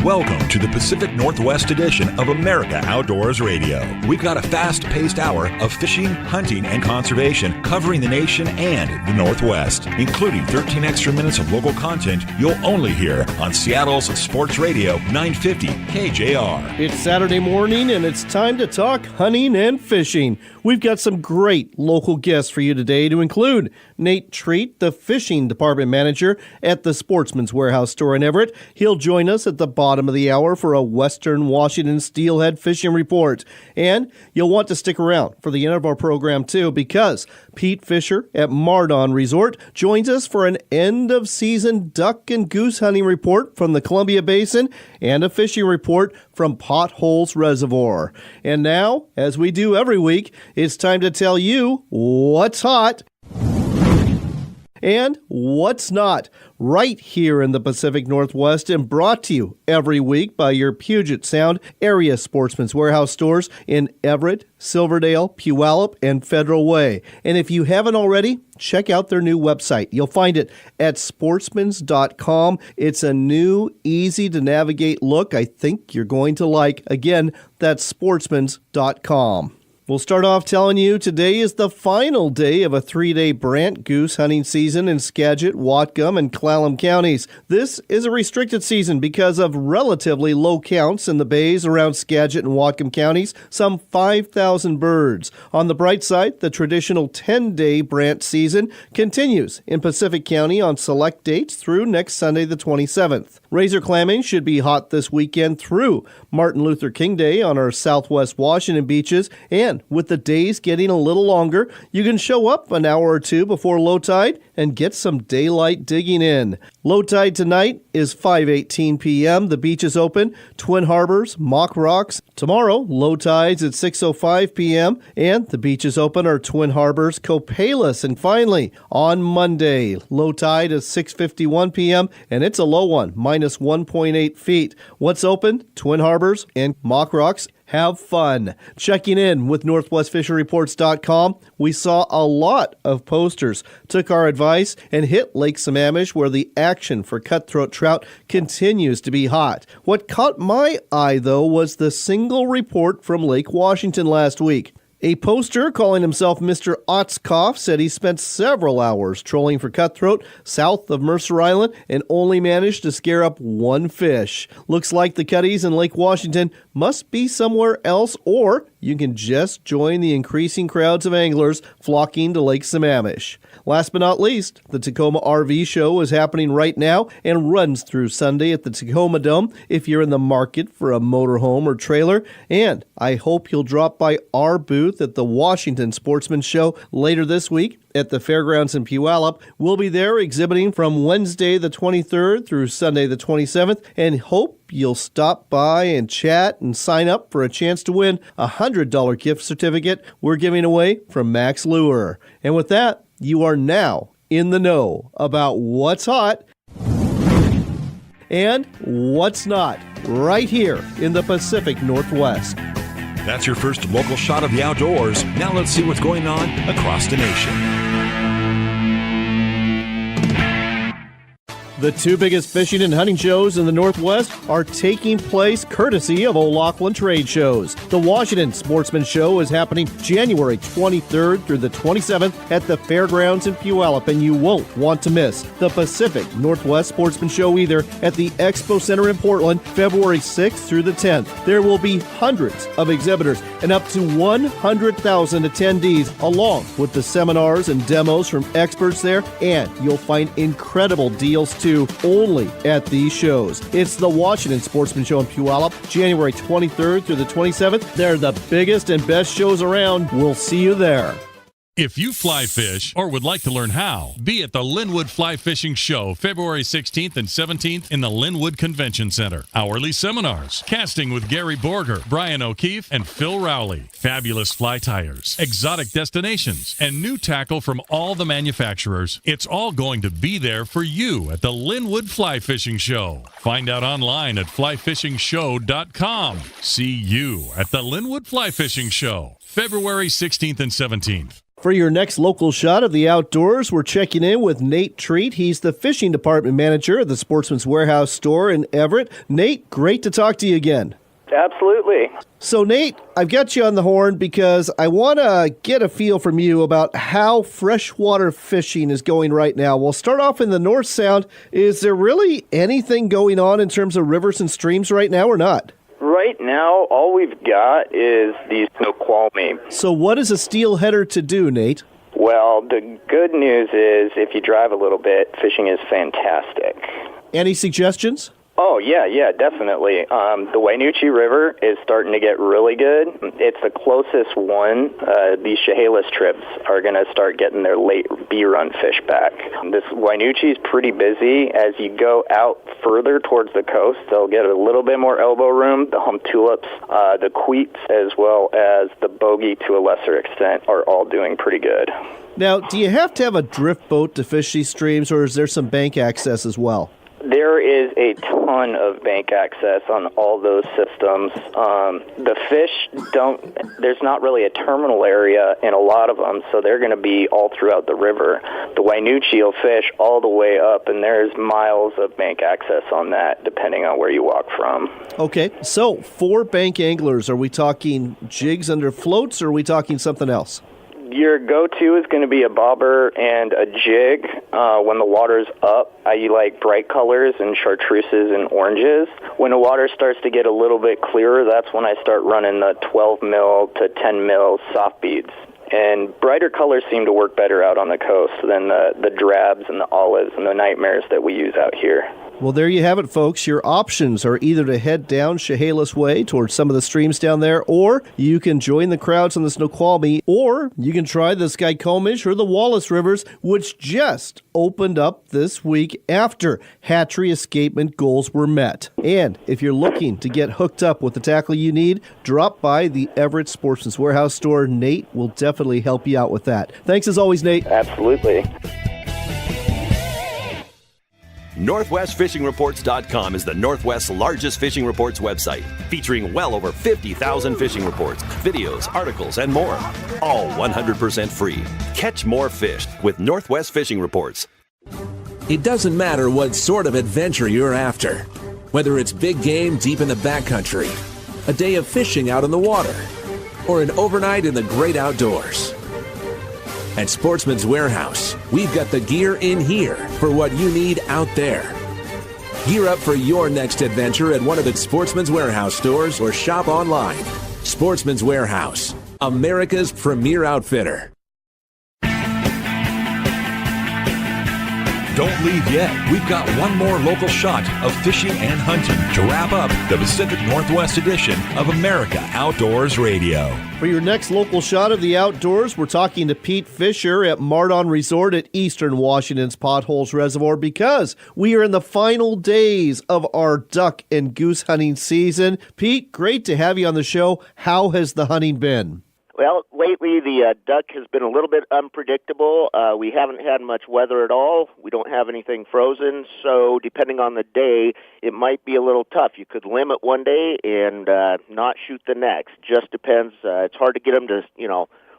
Welcome to the Pacific Northwest edition of America Outdoors Radio. We've got a fast-paced hour of fishing, hunting, and conservation covering the nation and the Northwest, including 13 extra minutes of local content you'll only hear on Seattle's Sports Radio 950 KJR. It's Saturday morning and it's time to talk hunting and fishing. We've got some great local guests for you today to include Nate Treat, the fishing department manager at the Sportsman's Warehouse store in Everett. He'll join us at the bottom of the hour for a Western Washington steelhead fishing report. And you'll want to stick around for the end of our program too, because Pete Fischer at MarDon Resort joins us for an end-of-season duck and goose hunting report from the Columbia Basin and a fishing report from Potholes Reservoir. And now, as we do every week, it's time to tell you what's hot and what's not, right here in the Pacific Northwest, and brought to you every week by your Puget Sound area Sportsman's Warehouse stores in Everett, Silverdale, Puyallup, and Federal Way. And if you haven't already, check out their new website. You'll find it at sportsmans.com. It's a new, easy-to-navigate look I think you're going to like. Again, that's sportsmans.com. We'll start off telling you today is the final day of a 3-day brant goose hunting season in Skagit, Whatcom, and Clallam counties. This is a restricted season because of relatively low counts in the bays around Skagit and Whatcom counties, some 5,000 birds. On the bright side, the traditional 10-day brant season continues in Pacific County on select dates through next Sunday the 27th. Razor clamming should be hot this weekend through Martin Luther King Day on our southwest Washington beaches, and with the days getting a little longer, you can show up an hour or two before low tide and get some daylight digging in. Low tide tonight is 5:18 p.m. The beach is open. Twin Harbors, Mock Rocks. Tomorrow, low tides at 6:05 p.m. and the beaches open are Twin Harbors, Copalis. And finally, on Monday, low tide is 6:51 p.m. and it's a low one, minus 1.8 feet. What's open? Twin Harbors and Mock Rocks. Have fun. Checking in with NorthwestFisheryReports.com, we saw a lot of posters, took our advice, and hit Lake Sammamish where the action for cutthroat trout continues to be hot. What caught my eye, though, was the single report from Lake Washington last week. A poster calling himself Mr. Otskoff said he spent several hours trolling for cutthroat south of Mercer Island and only managed to scare up one fish. Looks like the cutties in Lake Washington must be somewhere else, or you can just join the increasing crowds of anglers flocking to Lake Sammamish. Last but not least, the Tacoma RV Show is happening right now and runs through Sunday at the Tacoma Dome if you're in the market for a motorhome or trailer. And I hope you'll drop by our booth at the Washington Sportsman Show later this week at the fairgrounds in Puyallup. We'll be there exhibiting from Wednesday the 23rd through Sunday the 27th, and hope you'll stop by and chat and sign up for a chance to win a $100 gift certificate we're giving away from Max Lure. And with that, you are now in the know about what's hot and what's not right here in the Pacific Northwest. That's your first local shot of the outdoors. Now let's see what's going on across the nation. The two biggest fishing and hunting shows in the Northwest are taking place courtesy of O'Loughlin Trade Shows. The Washington Sportsman Show is happening January 23rd through the 27th at the fairgrounds in Puyallup, and you won't want to miss the Pacific Northwest Sportsman Show either at the Expo Center in Portland, February 6th through the 10th. There will be hundreds of exhibitors and up to 100,000 attendees, along with the seminars and demos from experts there, and you'll find incredible deals too only at these shows. It's the Washington Sportsman Show in Puyallup, January 23rd through the 27th. They're the biggest and best shows around. We'll see you there. If you fly fish or would like to learn how, be at the Linwood Fly Fishing Show February 16th and 17th in the Linwood Convention Center. Hourly seminars, casting with Gary Borger, Brian O'Keefe, and Phil Rowley. Fabulous fly tires, exotic destinations, and new tackle from all the manufacturers. It's all going to be there for you at the Linwood Fly Fishing Show. Find out online at flyfishingshow.com. See you at the Linwood Fly Fishing Show February 16th and 17th. For your next local shot of the outdoors, we're checking in with Nate Treat. He's the fishing department manager at the Sportsman's Warehouse store in Everett. Nate, great to talk to you again. Absolutely. So, Nate, I've got you on the horn because I want to get a feel from you about how freshwater fishing is going right now. We'll start off in the North Sound. Is there really anything going on in terms of rivers and streams right now or not? Right now, all we've got is the Snoqualmie. So what is a steelheader to do, Nate? Well, the good news is if you drive a little bit, fishing is fantastic. Any suggestions? Oh, yeah, definitely. The Wainuchi River is starting to get really good. It's the closest one. These Chehalis trips are going to start getting their late B-run fish back. This Wainuchi is pretty busy. As you go out further towards the coast, they'll get a little bit more elbow room. The hum tulips, the queets, as well as the bogey to a lesser extent are all doing pretty good. Now, do you have to have a drift boat to fish these streams, or is there some bank access as well? There is a ton of bank access on all those systems. The fish there's not really a terminal area in a lot of them, so they're going to be all throughout the river. The Wainuchi will fish all the way up, and there's miles of bank access on that, depending on where you walk from. Okay, so for bank anglers, are we talking jigs under floats, or are we talking something else? Your go-to is going to be a bobber and a jig when the water's up. I like bright colors and chartreuses and oranges. When the water starts to get a little bit clearer, that's when I start running the 12 mil to 10 mil soft beads. And brighter colors seem to work better out on the coast than the drabs and the olives and the nightmares that we use out here. Well, there you have it, folks. Your options are either to head down Chehalis Way towards some of the streams down there, or you can join the crowds on the Snoqualmie, or you can try the Skykomish or the Wallace Rivers, which just opened up this week after hatchery escapement goals were met. And if you're looking to get hooked up with the tackle you need, drop by the Everett Sportsman's Warehouse store. Nate will definitely help you out with that. Thanks as always, Nate. Absolutely. NorthwestFishingReports.com is the Northwest's largest fishing reports website, featuring well over 50,000 fishing reports, videos, articles, and more. All 100% free. Catch more fish with Northwest Fishing Reports. It doesn't matter what sort of adventure you're after, whether it's big game deep in the backcountry, a day of fishing out on the water, or an overnight in the great outdoors. At Sportsman's Warehouse, we've got the gear in here for what you need out there. Gear up for your next adventure at one of its Sportsman's Warehouse stores or shop online. Sportsman's Warehouse, America's premier outfitter. Don't leave yet. We've got one more local shot of fishing and hunting to wrap up the Pacific Northwest edition of America Outdoors Radio. For your next local shot of the outdoors, we're talking to Pete Fischer at MarDon Resort at Eastern Washington's Potholes Reservoir because we are in the final days of our duck and goose hunting season. Pete, great to have you on the show. How has the hunting been? Well, lately the duck has been a little bit unpredictable. We haven't had much weather at all. We don't have anything frozen, so depending on the day, it might be a little tough. You could limit one day and not shoot the next. Just depends. It's hard to get them to,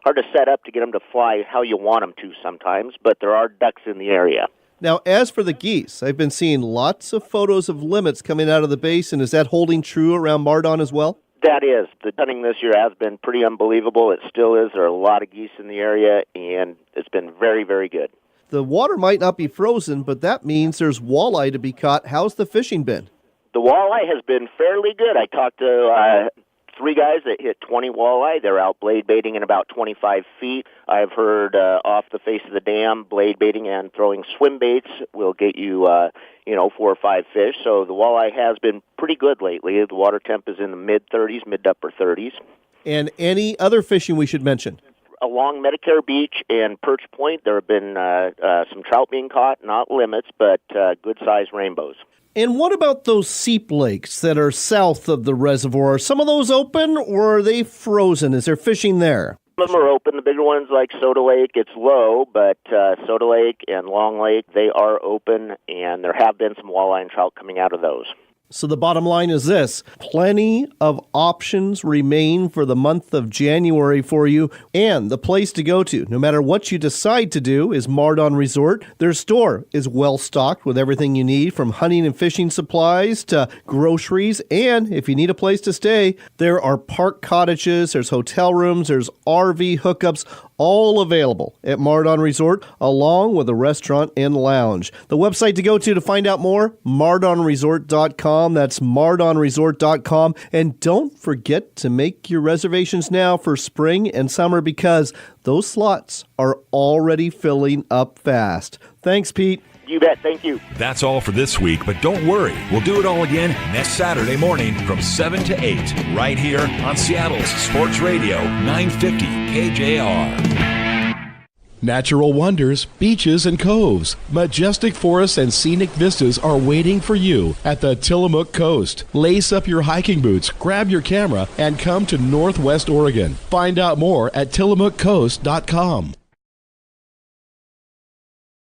hard to set up to get them to fly how you want them to sometimes, but there are ducks in the area. Now, as for the geese, I've been seeing lots of photos of limits coming out of the basin. Is that holding true around MarDon as well? That is. The hunting this year has been pretty unbelievable. It still is. There are a lot of geese in the area, and it's been very, very good. The water might not be frozen, but that means there's walleye to be caught. How's the fishing been? The walleye has been fairly good. I talked to three guys that hit 20 walleye. They're out blade baiting in about 25 feet. I've heard off the face of the dam, blade baiting and throwing swim baits will get you 4 or 5 fish. So the walleye has been pretty good lately. The water temp is in the mid-30s, mid to upper 30s. And any other fishing we should mention? Along Medicare Beach and Perch Point, there have been some trout being caught, not limits, but good-sized rainbows. And what about those Seep Lakes that are south of the reservoir? Are some of those open or are they frozen? Is there fishing there? Some of them are open. The bigger ones like Soda Lake, it's low, but Soda Lake and Long Lake, they are open, and there have been some walleye and trout coming out of those. So the bottom line is this: plenty of options remain for the month of January for you, and the place to go to, no matter what you decide to do, is MarDon Resort. Their store is well stocked with everything you need, from hunting and fishing supplies to groceries, and if you need a place to stay, there are park cottages, there's hotel rooms, there's RV hookups, all available at MarDon Resort, along with a restaurant and lounge. The website to go to find out more, MarDonResort.com. That's MarDonResort.com. And don't forget to make your reservations now for spring and summer, because those slots are already filling up fast. Thanks, Pete. You bet. Thank you. That's all for this week, but don't worry. We'll do it all again next Saturday morning from 7 to 8, right here on Seattle's Sports Radio 950 KJR. Natural wonders, beaches, and coves, majestic forests, and scenic vistas are waiting for you at the Tillamook Coast. Lace up your hiking boots, grab your camera, and come to Northwest Oregon. Find out more at tillamookcoast.com.